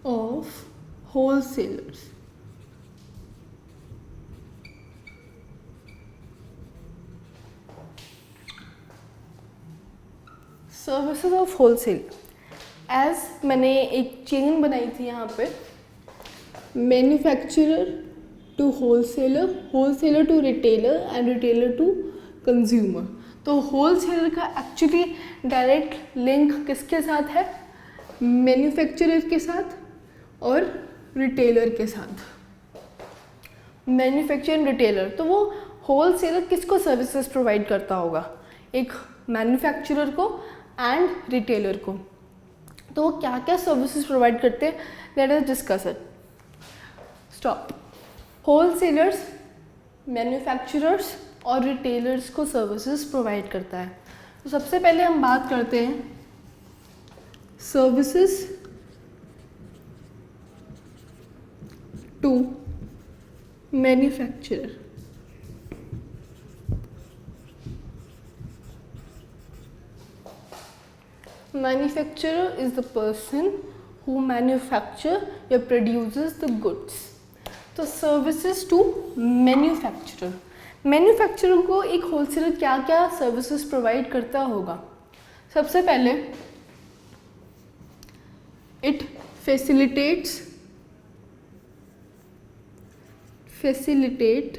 of wholesalers. Services of wholesale, as मैंने एक chain बनाई थी यहाँ पे, manufacturer to wholesaler, wholesaler to retailer and retailer to consumer. तो होलसेलर का एक्चुअली डायरेक्ट लिंक किसके साथ है? मैन्युफैक्चरर के साथ और रिटेलर के साथ। मैन्युफैक्चरर रिटेलर, तो वो होलसेलर किसको सर्विसेज प्रोवाइड करता होगा? एक मैन्युफैक्चरर को एंड रिटेलर को। तो वो क्या क्या सर्विसेज प्रोवाइड करते हैं, let us discuss it. Stop. Wholesalers, manufacturers और रिटेलर्स को सर्विसेज प्रोवाइड करता है। तो सबसे पहले हम बात करते हैं services to manufacturer. Manufacturer is the person who manufacture or produces the goods. तो services to manufacturer, मैन्युफैक्चरर को एक होलसेलर क्या क्या सर्विसेज प्रोवाइड करता होगा? सबसे पहले it facilitate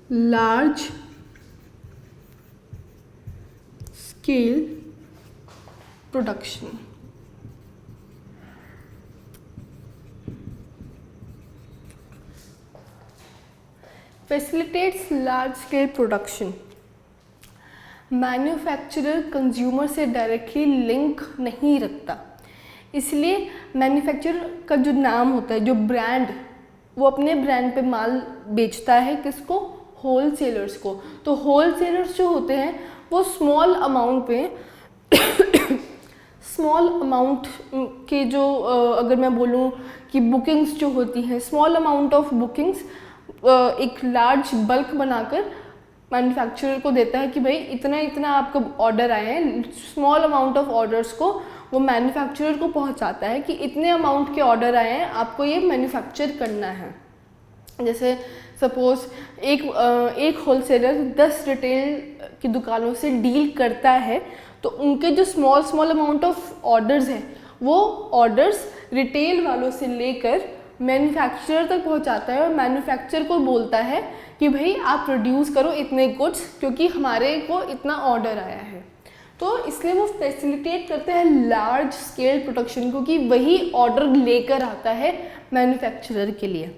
large scale production. Facilitates large scale production. Manufacturer consumer से डायरेक्टली लिंक नहीं रखता, इसलिए मैन्युफैक्चरर का जो नाम होता है, जो ब्रांड, वो अपने ब्रांड पे माल बेचता है किसको? होलसेलर्स को। तो होलसेलर्स जो होते हैं वो स्मॉल अमाउंट पे स्मॉल अमाउंट के जो अगर मैं बोलूँ कि बुकिंग्स जो होती हैं, स्मॉल अमाउंट ऑफ बुकिंग्स एक लार्ज बल्क बनाकर मैन्युफैक्चरर को देता है कि भाई इतना इतना आपका ऑर्डर आए हैं। स्मॉल अमाउंट ऑफ ऑर्डर्स को वो मैन्युफैक्चरर को पहुंचाता है कि इतने अमाउंट के ऑर्डर आए हैं, आपको ये मैन्युफैक्चर करना है। जैसे सपोज एक होलसेलर 10 रिटेल की दुकानों से डील करता है, तो उनके जो स्मॉल अमाउंट ऑफ ऑर्डर्स हैं, वो ऑर्डर्स रिटेल वालों से लेकर मैन्युफैक्चरर तक पहुंचाता है और मैन्युफैक्चरर को बोलता है कि भाई आप प्रोड्यूस करो इतने गुड्स, क्योंकि हमारे को इतना ऑर्डर आया है। तो इसलिए वो फैसिलिटेट करते हैं लार्ज स्केल प्रोडक्शन को, कि वही ऑर्डर लेकर आता है मैन्युफैक्चरर के लिए।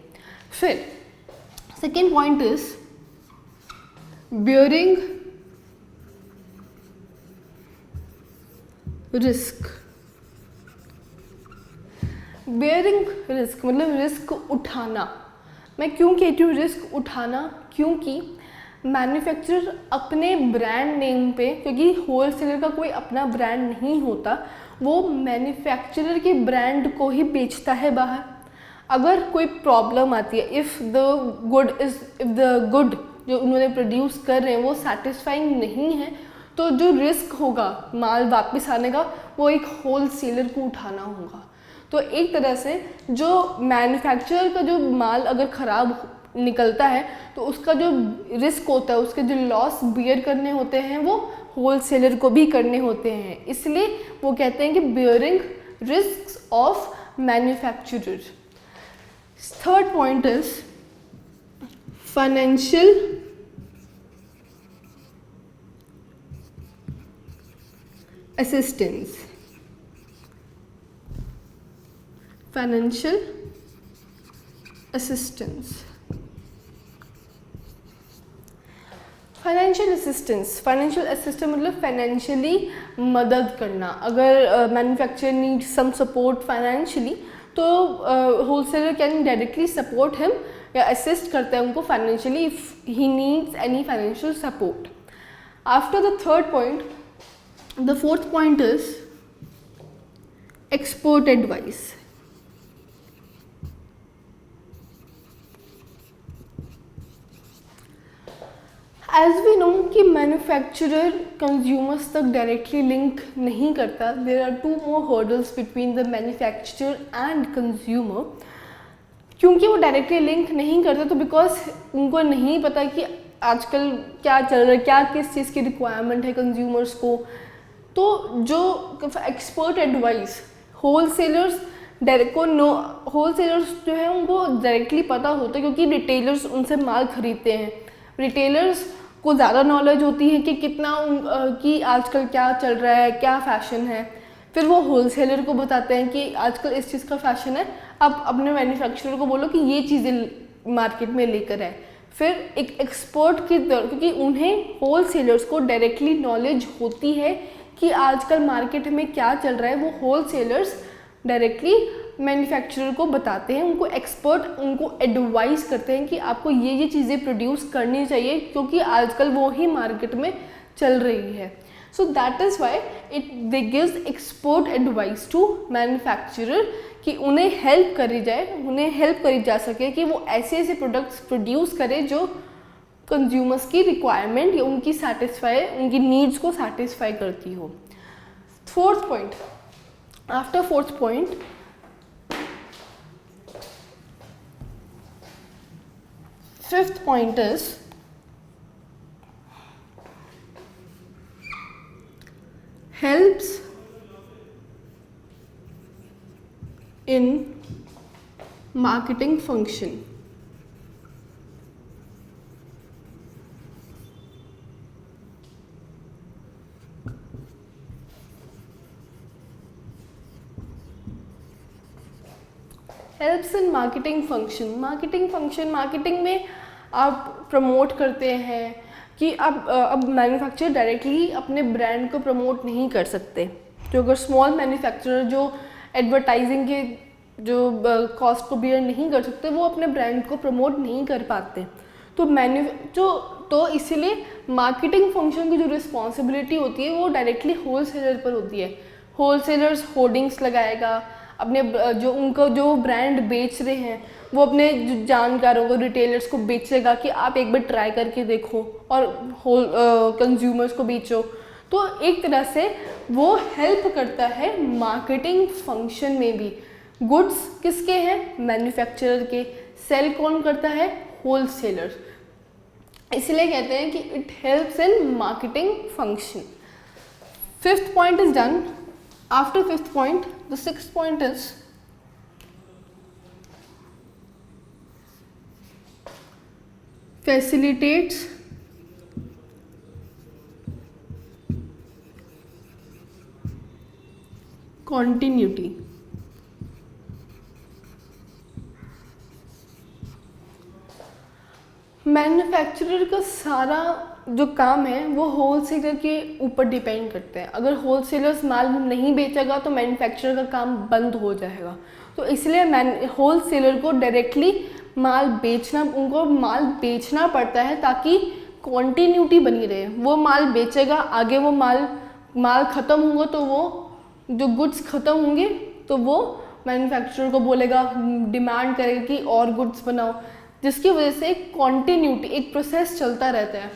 फिर second point is bearing risk. Bearing risk मतलब रिस्क उठाना। मैं क्यों कहती हूँ रिस्क उठाना? क्योंकि मैन्युफैक्चरर अपने ब्रांड नेम पे, क्योंकि होलसेलर का कोई अपना ब्रांड नहीं होता, वो मैन्युफैक्चरर के ब्रांड को ही बेचता है बाहर। अगर कोई प्रॉब्लम आती है, इफ़ द गुड जो उन्होंने प्रोड्यूस कर रहे हैं वो सेटिस्फाइंग नहीं है, तो जो रिस्क होगा माल वापस आने का, वो एक होलसेलर को उठाना होगा। तो एक तरह से जो मैन्युफैक्चरर का जो माल अगर ख़राब निकलता है, तो उसका जो रिस्क होता है, उसके जो लॉस बियर करने होते हैं, वो होलसेलर को भी करने होते हैं। इसलिए वो कहते हैं कि bearing risk of manufacturer. Third point is financial assistance. Financial assistance, financial assistance मतलब फाइनेंशियली मदद करना। अगर manufacturer need some support financially, तो wholesaler can directly support him या असिस्ट करता है उनको financially if he needs any financial support. After the third point, the fourth point is export advice. As we know कि manufacturer consumers तक directly link नहीं करता, there are two more hurdles between the manufacturer and consumer. क्योंकि वो directly link नहीं करता तो because उनको नहीं पता कि आजकल क्या चल रहा है, क्या किस चीज़ की रिक्वायरमेंट है कंज्यूमर्स को। तो जो एक्सपर्ट एडवाइस होलसेलर्स होलसेलर्स जो है उनको डायरेक्टली पता होता है, क्योंकि रिटेलर्स उनसे माल खरीदते हैं। रिटेलर्स को ज़्यादा नॉलेज होती है कि कितना कि आजकल क्या चल रहा है, क्या फैशन है। फिर वो होलसेलर को बताते हैं कि आजकल इस चीज़ का फैशन है, आप अपने मैन्युफैक्चरर को बोलो कि ये चीज़ें मार्केट में लेकर आए। फिर एक एक्सपर्ट की तरह, क्योंकि उन्हें होलसेलर्स को डायरेक्टली नॉलेज होती है कि आजकल मार्केट में क्या चल रहा है, वो होलसेलर्स डायरेक्टली मैन्युफैक्चरर को बताते हैं। उनको एक्सपर्ट उनको एडवाइस करते हैं कि आपको ये चीज़ें प्रोड्यूस करनी चाहिए, क्योंकि आजकल वो ही मार्केट में चल रही है। So that is why they gives expert advice to manufacturer कि उन्हें हेल्प करी जा सके कि वो ऐसे ऐसे प्रोडक्ट्स प्रोड्यूस करें जो कंज्यूमर्स की रिक्वायरमेंट या उनकी नीड्स को सेटिस्फाई करती हो। Fourth point, after fourth point, fifth point is helps in marketing function. Helps in marketing function. Marketing में आप प्रमोट करते हैं कि अब मैन्युफैक्चरर डायरेक्टली अपने ब्रांड को प्रमोट नहीं कर सकते। जो अगर स्मॉल मैन्युफैक्चरर जो एडवर्टाइजिंग के जो कॉस्ट को बियर नहीं कर सकते, वो अपने ब्रांड को प्रमोट नहीं कर पाते। तो इसीलिए मार्केटिंग फंक्शन की जो रिस्पॉन्सिबिलिटी होती है वो डायरेक्टली होलसेलर पर होती है। होलसेलर्स होर्डिंग्स लगाएगा, अपने जो ब्रांड बेच रहे हैं वो अपने जानकारों को, रिटेलर्स को बेचेगा कि आप एक बार ट्राई करके देखो और कंज्यूमर्स को बेचो। तो एक तरह से वो हेल्प करता है मार्केटिंग फंक्शन में भी। गुड्स किसके हैं? मैन्युफैक्चरर के। सेल कौन करता है? होलसेलर। इसलिए कहते हैं कि it helps in marketing function. Fifth point is done. After fifth point, the sixth point is facilitates continuity। Manufacturer का सारा जो काम है वो होलसेलर के ऊपर डिपेंड करते हैं। अगर होलसेलर्स माल नहीं बेचेगा तो मैन्युफैक्चरर का काम बंद हो जाएगा। तो इसलिए होलसेलर को डायरेक्टली उनको माल बेचना पड़ता है ताकि कॉन्टिन्यूटी बनी रहे। वो माल बेचेगा, आगे वो माल ख़त्म होगा तो वो जो गुड्स ख़त्म होंगे तो वो मैन्युफैक्चरर को बोलेगा, डिमांड करेगा कि और गुड्स बनाओ, जिसकी वजह से कॉन्टिन्यूटी, एक प्रोसेस चलता रहता है।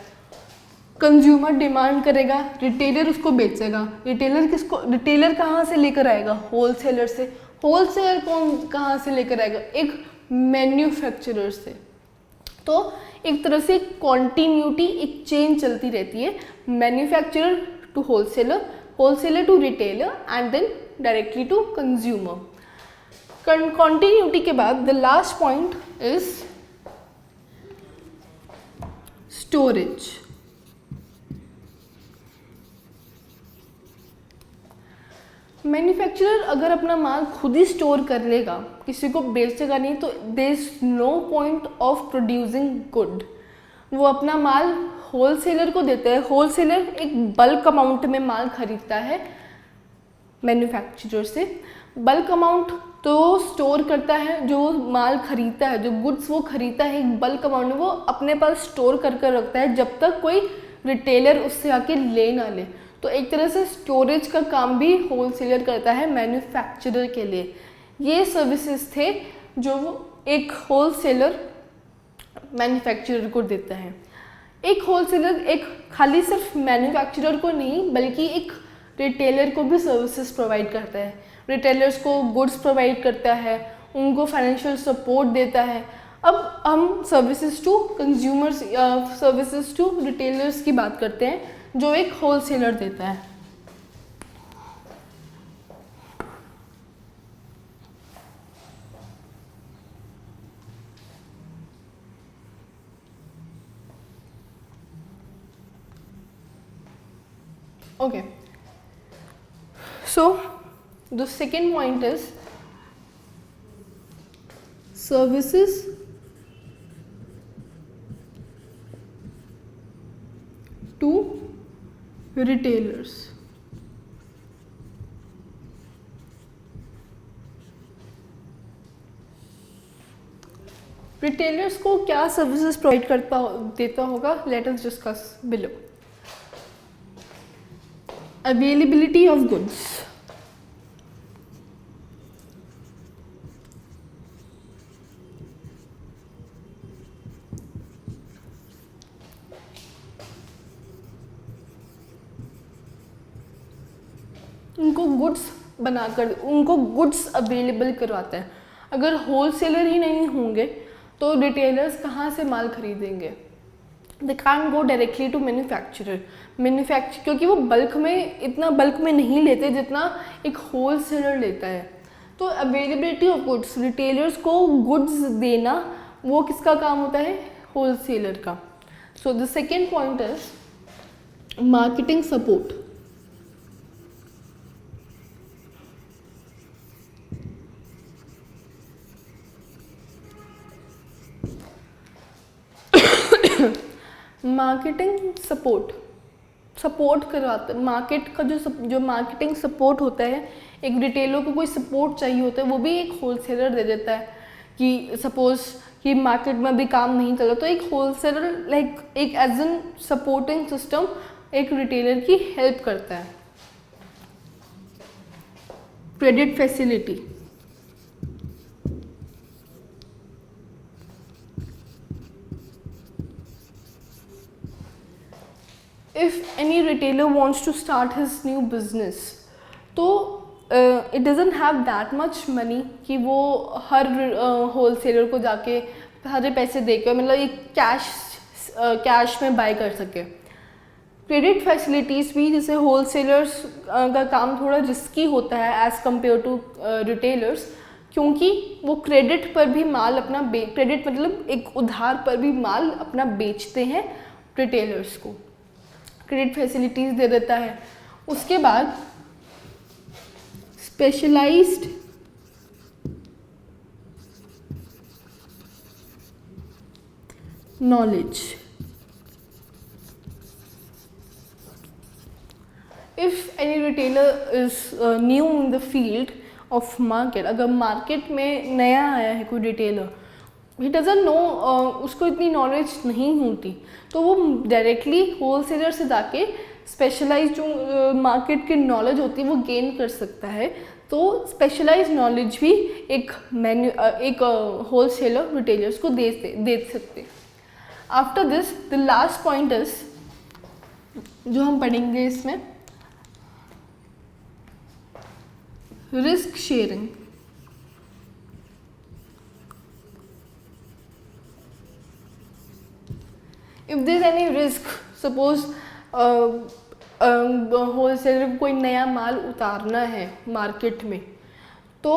कंज्यूमर डिमांड करेगा, रिटेलर उसको बेचेगा। रिटेलर कहाँ से लेकर आएगा? होलसेलर से। होलसेलर कहाँ से लेकर आएगा? एक मैन्युफैक्चरर से। तो एक तरह से कॉन्टिन्यूटी, एक चेन चलती रहती है, manufacturer to wholesaler, wholesaler to retailer and then directly to consumer. Continuity के बाद the last point is storage. Manufacturer अगर अपना माल खुद ही स्टोर कर लेगा, किसी को बेचेगा नहीं, तो there is no point of producing good. वो अपना माल होलसेलर को देता है। होलसेलर एक बल्क अमाउंट में माल खरीदता है मैन्युफैक्चरर से। बल्क अमाउंट तो स्टोर करता है, जो माल खरीदता है, जो गुड्स वो खरीदता है एक बल्क अमाउंट में, वो अपने पास स्टोर कर रखता है जब तक कोई रिटेलर उससे आके ले ना ले। तो एक तरह से स्टोरेज का काम भी होलसेलर करता है मैन्युफैक्चरर के लिए। ये सर्विसेज थे जो एक होलसेलर मैन्युफैक्चरर को देता है। एक होलसेलर एक खाली सिर्फ मैन्युफैक्चरर को नहीं बल्कि एक रिटेलर को भी सर्विसेज प्रोवाइड करता है। रिटेलर्स को गुड्स प्रोवाइड करता है, उनको फाइनेंशियल सपोर्ट देता है। अब हम services to consumers, services to retailers की बात करते हैं जो एक होलसेलर देता है। Okay, so the second point is services to retailers. Retailers को क्या सर्विसेज प्रोवाइड देता होगा, late us discuss below. Availability of goods, उनको गुड्स बनाकर उनको गुड्स अवेलेबल करवाते हैं। अगर होलसेलर ही नहीं होंगे तो रिटेलर्स कहाँ से माल खरीदेंगे? They can't go directly to manufacturer, क्योंकि वो इतना बल्क में नहीं लेते जितना एक होलसेलर लेता है। तो अवेलेबिलिटी ऑफ गुड्स, रिटेलर्स को गुड्स देना वो किसका काम होता है? होलसेलर का। So the second point is marketing support. Marketing support करवाता है। मार्केट का जो मार्केटिंग सपोर्ट होता है, एक रिटेलर को कोई सपोर्ट चाहिए होता है वो भी एक होलसेलर दे देता है। कि सपोज कि मार्केट में भी काम नहीं चल रहा तो एक होलसेलर लाइक एक एज एन सपोर्टिंग सिस्टम एक रिटेलर की हेल्प करता है। Credit facility, if any retailer wants to start his new business तो it doesn't have that much money कि वो हर होलसेलर को जाके सारे पैसे देकर मतलब एक कैश में बाय कर सके। क्रेडिट फैसिलिटीज़ भी, जैसे होलसेलर्स का काम थोड़ा रिस्की होता है एज़ कम्पेयर टू रिटेलर्स, क्योंकि वो क्रेडिट पर भी माल अपना क्रेडिट मतलब एक उधार पर भी माल अपना बेचते हैं रिटेलर्स को। क्रेडिट फैसिलिटीज़ दे देता है। उसके बाद specialized knowledge. If any retailer is new in the field of market, अगर मार्केट में नया आया है कोई रिटेलर, ही डजंट नो, उसको इतनी नॉलेज नहीं होती, तो वो डायरेक्टली होलसेलर से जाके स्पेशलाइज जो मार्केट की नॉलेज होती है वो गेन कर सकता है। तो स्पेशलाइज नॉलेज भी एक होलसेलर रिटेलर्स को दे सकते। After this the last point is जो हम पढ़ेंगे इसमें risk sharing. If there any risk, suppose wholesaler को कोई नया माल उतारना है मार्केट में, तो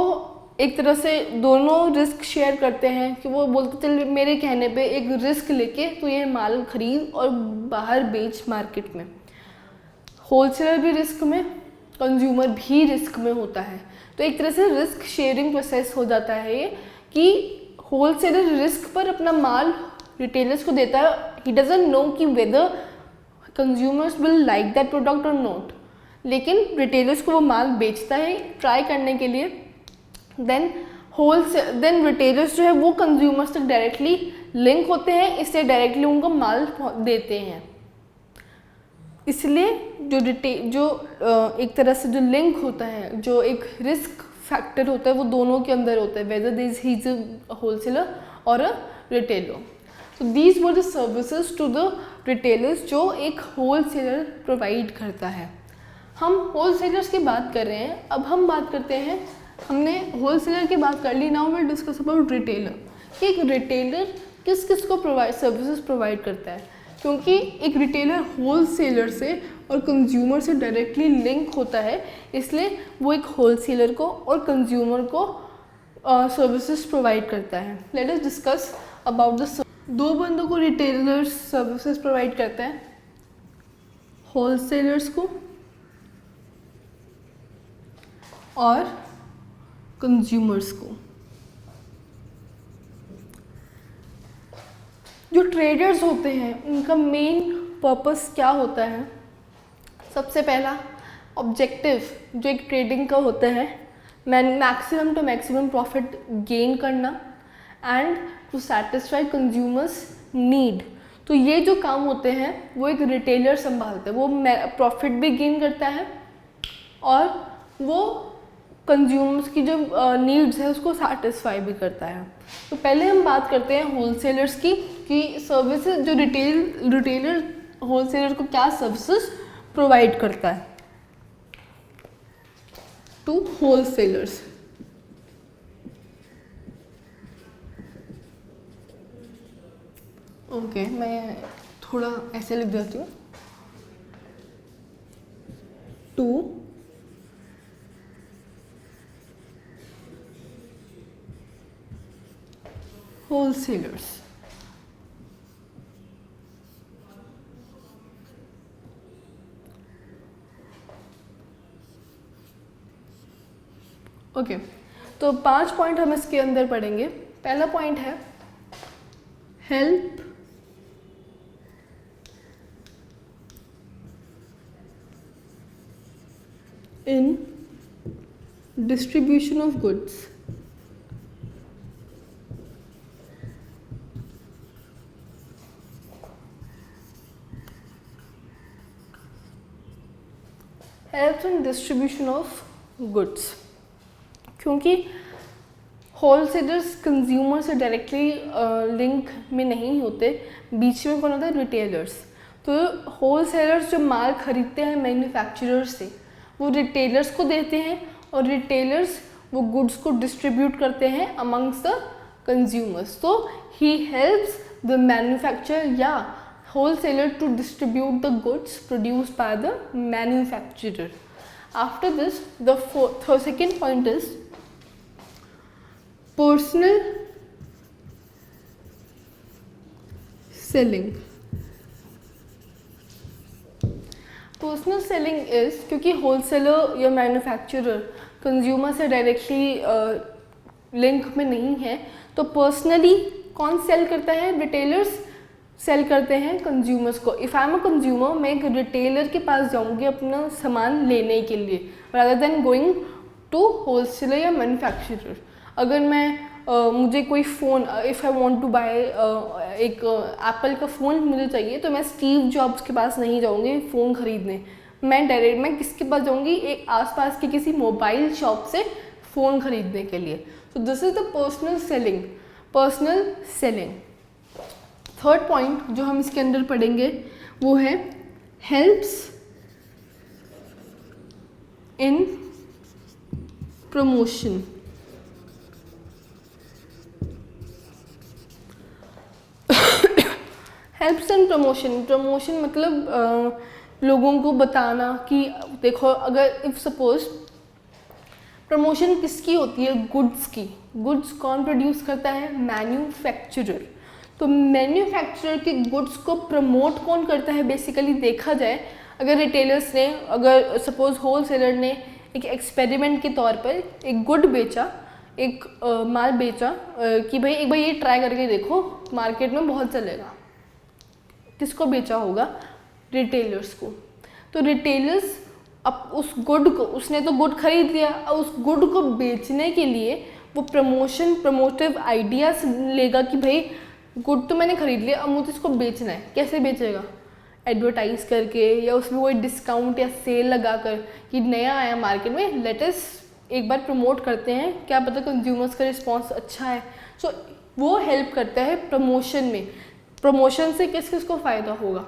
एक तरह से दोनों रिस्क शेयर करते हैं कि वो बोलते चल मेरे कहने पे एक रिस्क लेके तो ये माल खरीद और बाहर बेच मार्केट में। होलसेलर भी रिस्क में, कंज्यूमर भी रिस्क में होता है। तो एक तरह से रिस्क शेयरिंग प्रोसेस हो जाता है ये कि होलसेलर रिस्क पर अपना माल रिटेलर्स को देता है। ही डजंट नो कि whether consumers will like that product और नॉट, लेकिन रिटेलर्स को वो माल बेचता है ट्राई करने के लिए। देन रिटेलर्स जो है वो कंज्यूमर्स तक डायरेक्टली लिंक होते हैं, इससे डायरेक्टली उनको माल देते हैं। इसलिए जो एक तरह से जो लिंक होता है, जो एक रिस्क फैक्टर होता है, वो दोनों के अंदर होता है, whether he is a wholesaler और a retailer. So these were the services to the retailers जो एक होलसेलर प्रोवाइड करता है। हम होलसेलर्स की बात कर रहे हैं, अब हम बात करते हैं, हमने होलसेलर की बात कर ली, now will discuss about retailer कि एक रिटेलर किस किस को सर्विसेज प्रोवाइड करता है। क्योंकि एक रिटेलर होलसेलर से और कंज्यूमर से डायरेक्टली लिंक होता है, इसलिए वो एक होलसेलर को और कंज्यूमर को सर्विसेज प्रोवाइड करता है। Late us discuss about the दो बंदों को रिटेलर्स सर्विसेज प्रोवाइड करता है, होलसेलर्स को और कंज्यूमर्स को। जो ट्रेडर्स होते हैं उनका मेन पर्पस क्या होता है? सबसे पहला ऑब्जेक्टिव जो एक ट्रेडिंग का होता है, maximum to maximum profit gain करना and to satisfy consumers need. तो ये जो काम होते हैं वो एक रिटेलर संभालता है, वो प्रॉफिट भी गेन करता है और वो कंज्यूमर्स की जो नीड्स है उसको सेटिस्फाई भी करता है। तो पहले हम बात करते हैं होलसेलर्स की कि सर्विसेज जो रिटेलर होलसेलर को क्या सर्विसेज प्रोवाइड करता है टू होलसेलर्स। ओके, मैं थोड़ा ऐसे लिख देती हूँ, टू wholesalers। ओके, तो 5 पॉइंट हम इसके अंदर पढ़ेंगे। पहला पॉइंट है help in distribution of goods. Help in distribution of goods, क्योंकि होलसेलर्स कंज्यूमर से डायरेक्टली लिंक में नहीं होते, बीच में कौन होता है? रिटेलर्स। तो होलसेलर्स जो माल खरीदते हैं मैन्युफैक्चरर्स से वो रिटेलर्स को देते हैं और रिटेलर्स वो गुड्स को डिस्ट्रीब्यूट करते हैं अमंग्स द कंज्यूमर्स। तो ही हेल्प्स द मैन्युफैक्चरर या wholesaler to distribute the goods produced by the manufacturer. After this, the second point is personal selling. Personal selling is, क्योंकि होलसेलर या manufacturer consumer से directly link में नहीं है, तो personally कौन सेल करता है? रिटेलर्स सेल करते हैं कंज्यूमर्स को। If I am a consumer, मैं एक रिटेलर के पास जाऊंगी अपना सामान लेने के लिए rather than going to wholesaler या मैन्युफैक्चरर। अगर मैं मुझे कोई phone, if I want to buy एक एप्पल का फ़ोन मुझे चाहिए, तो मैं स्टीव जॉब्स के पास नहीं जाऊंगी फ़ोन ख़रीदने, मैं किसके पास जाऊंगी? एक आसपास की किसी मोबाइल शॉप से फ़ोन ख़रीदने के लिए। तो this is the personal selling. Third point जो हम इसके अंदर पढ़ेंगे वो है helps in promotion. Helps in promotion मतलब लोगों को बताना कि देखो, अगर इफ़ सपोज प्रमोशन किसकी होती है? गुड्स की। गुड्स कौन प्रोड्यूस करता है? मैन्युफैक्चरर। तो मैन्युफैक्चरर के गुड्स को प्रमोट कौन करता है? बेसिकली देखा जाए, अगर रिटेलर्स ने, अगर सपोज होलसेलर ने एक एक्सपेरिमेंट के तौर पर एक गुड बेचा, एक माल बेचा कि भाई एक बार ये ट्राई करके देखो, मार्केट में बहुत चलेगा। किसको बेचा होगा? रिटेलर्स को। तो रिटेलर्स अब उस गुड को, उसने तो गुड खरीद लिया, अब उस गुड को बेचने के लिए वो प्रमोटिव आइडियाज लेगा कि भाई गुड तो मैंने खरीद लिया, अब मुझे इसको बेचना है। कैसे बेचेगा? एडवर्टाइज करके, या उसमें कोई डिस्काउंट या सेल लगाकर कि नया आया मार्केट में, लेटेस्ट एक बार प्रमोट करते हैं, क्या पता कंज्यूमर्स का रिस्पॉन्स अच्छा है। सो वो हेल्प करता है प्रमोशन में। प्रमोशन से किस किस को फ़ायदा होगा?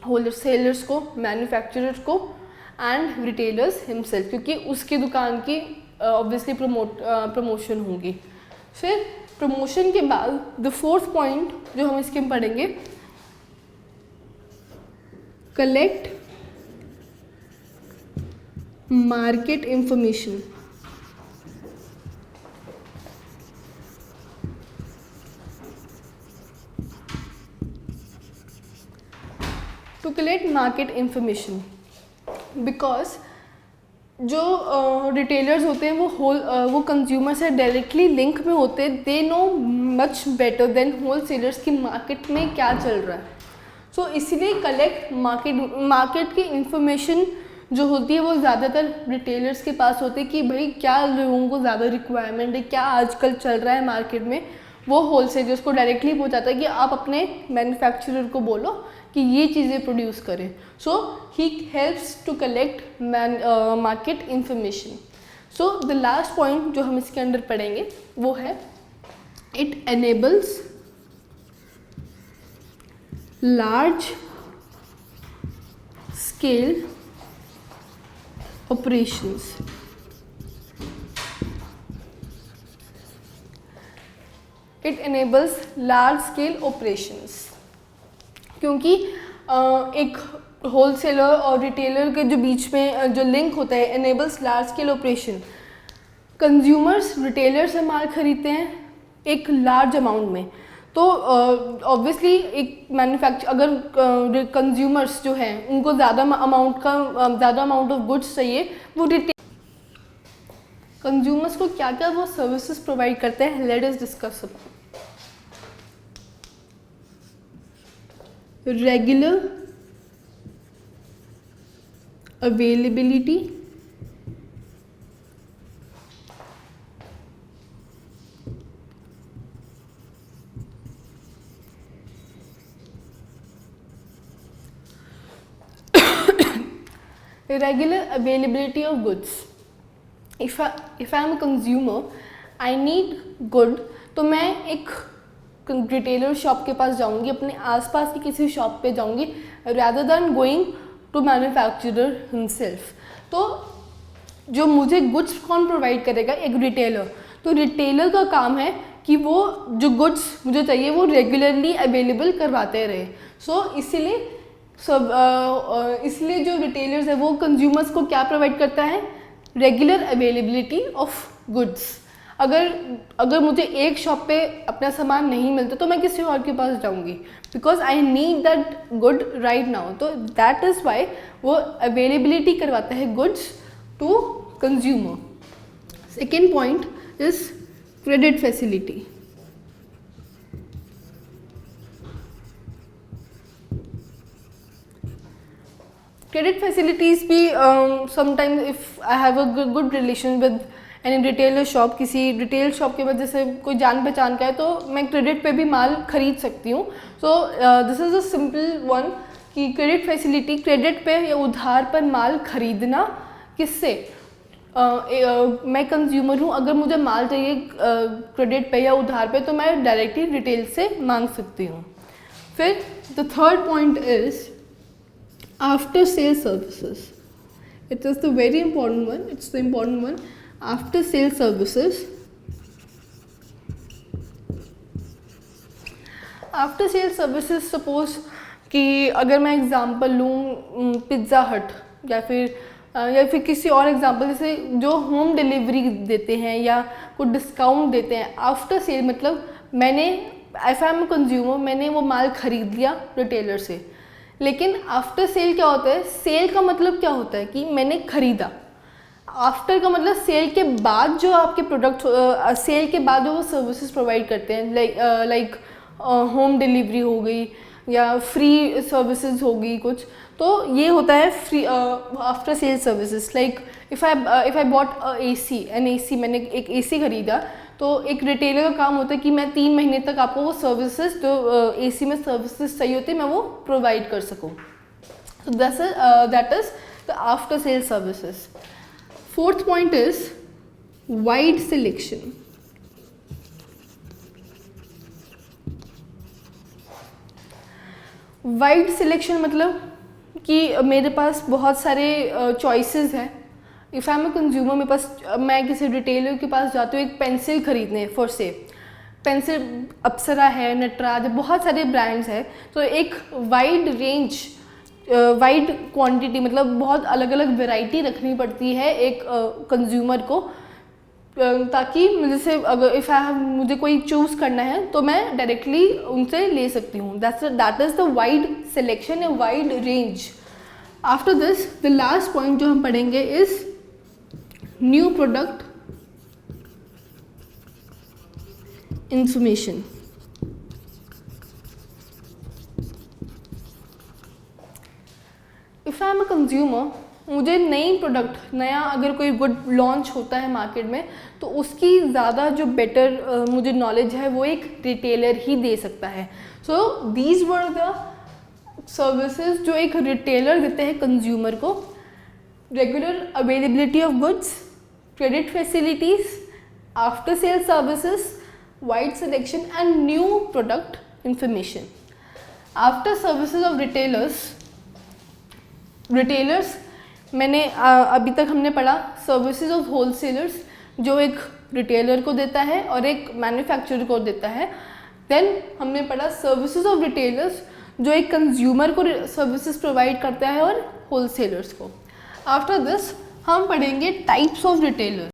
होल सेलर्स को, मैन्युफैक्चरर को एंड रिटेलर्स हिमसेल्फ, क्योंकि उसकी दुकान की ऑब्वियसली प्रमोशन होगी। फिर प्रमोशन के बाद द फोर्थ पॉइंट जो हम इसके में पढ़ेंगे, collect market information. To collect market information, because जो रिटेलर्स होते हैं वो कंज्यूमर से डायरेक्टली लिंक में होते हैं। They know much better than wholesalers की मार्केट में क्या चल रहा है। सो इसीलिए कलेक्ट मार्केट की इंफॉर्मेशन जो होती है वो ज़्यादातर रिटेलर्स के पास होती है कि भाई क्या लोगों को ज़्यादा रिक्वायरमेंट है, क्या आजकल चल रहा है मार्केट में। वो होल सेलर्स को डायरेक्टली पहुंचाता है कि आप अपने मैन्युफैक्चरर को बोलो कि ये चीज़ें प्रोड्यूस करें। So he helps to collect market information. So the last point जो हम इसके अंदर पढ़ेंगे वो है it enables large scale operations. It enables large scale operations, क्योंकि एक होलसेलर और रिटेलर के जो बीच में जो लिंक होता है, enables large scale operation. Consumers retailer से माल खरीदते हैं एक लार्ज अमाउंट में, तो ऑब्वियसली एक अगर कंज्यूमर्स जो हैं उनको ज़्यादा अमाउंट ऑफ गुड्स चाहिए, वो कंज्यूमर्स को क्या क्या वो सर्विसेज प्रोवाइड करते हैं, let us discuss about. Regular availability, regular availability of goods. If I am a consumer, I need good, तो मैं एक रिटेलर शॉप के पास जाऊंगी, अपने आसपास की किसी शॉप पे जाऊंगी, rather than going to manufacturer himself। तो जो मुझे गुड्स कौन प्रोवाइड करेगा? एक रिटेलर। तो रिटेलर का काम है कि वो जो गुड्स मुझे चाहिए वो रेगुलरली अवेलेबल करवाते रहे। सो इसलिए जो रिटेलर्स है वो कंज्यूमर्स को क्या प्रोवाइड करता है? Regular availability of goods. अगर मुझे एक शॉप पे अपना सामान नहीं मिलता तो मैं किसी और के पास जाऊंगी, because I need that good right now. तो दैट इज़ वाई वो अवेलेबिलिटी करवाता है goods to consumer. Second point is credit facility. Credit facilities भी sometimes if I have a good relation with any retailer shop, किसी retail shop के वजह से कोई जान पहचान का है तो मैं क्रेडिट पे भी माल खरीद सकती हूँ। So this is a simple one कि क्रेडिट फैसिलिटी, क्रेडिट पे या उधार पर माल खरीदना। किससे? मैं कंज्यूमर हूँ, अगर मुझे माल चाहिए क्रेडिट पे या उधार पे तो मैं डायरेक्टली रिटेल से मांग सकती हूँ। फिर the third point is after sale services. It is the very important one, it's the important one. After sale services, after sale services suppose कि अगर मैं एग्ज़ाम्पल लूँ पिज़्ज़ा हट या फिर किसी और एग्ज़ाम्पल, जैसे जो होम डिलीवरी देते हैं या कुछ डिस्काउंट देते हैं। आफ्टर सेल मतलब मैंने एफ एम कंज्यूमर, मैंने वो माल खरीद लिया रिटेलर से, लेकिन आफ्टर सेल क्या होता है? सेल का मतलब क्या होता है कि मैंने खरीदा। आफ्टर का मतलब सेल के बाद जो आपके प्रोडक्ट, सेल के बाद जो वो सर्विसेज प्रोवाइड करते हैं, लाइक होम डिलीवरी हो गई या फ्री सर्विसेज होगी कुछ, तो ये होता है free after sale services. Like if I bought N AC, मैंने एक एसी खरीदा, तो एक रिटेलर का काम होता है कि मैं 3 महीने तक आपको वो सर्विसेज जो एसी में सर्विसेज चाहिए होती है मैं वो प्रोवाइड कर सकूँ। सो that is the after sale services. Fourth point is wide selection. Wide selection मतलब कि मेरे पास बहुत सारे चॉइसेस हैं। If I am a consumer, मेरे पास, मैं किसी रिटेलर के पास जाती हूँ एक पेंसिल खरीदने फॉर से, पेंसिल अप्सरा है, नटराज, बहुत सारे ब्रांड्स हैं, तो एक वाइड रेंज, वाइड क्वांटिटी, मतलब बहुत अलग अलग वैरायटी रखनी पड़ती है एक कंज्यूमर को, ताकि जैसे अगर इफ़ आई मुझे कोई चूज़ करना है तो मैं डायरेक्टली उनसे ले सकती हूँ। That is the wide selection, a wide range. After this the last point जो हम पढ़ेंगे is new product information. If I am a consumer, मुझे नई प्रोडक्ट, नया अगर कोई गुड लॉन्च होता है मार्केट में, तो उसकी ज़्यादा जो बेटर मुझे नॉलेज है वो एक रिटेलर ही दे सकता है। So these were the services जो एक रिटेलर देते हैं कंज्यूमर को: regular availability of goods, credit facilities, after sale services, wide selection and new product information. After services of retailers मैंने अभी तक हमने पढ़ा सर्विसेज ऑफ होलसेलर्स, जो एक रिटेलर को देता है और एक मैन्युफैक्चरर को देता है। देन हमने पढ़ा सर्विसेज ऑफ रिटेलर्स, जो एक कंज्यूमर को सर्विसेज प्रोवाइड करता है और होलसेलर्स को। आफ्टर दिस हम पढ़ेंगे टाइप्स ऑफ रिटेलर।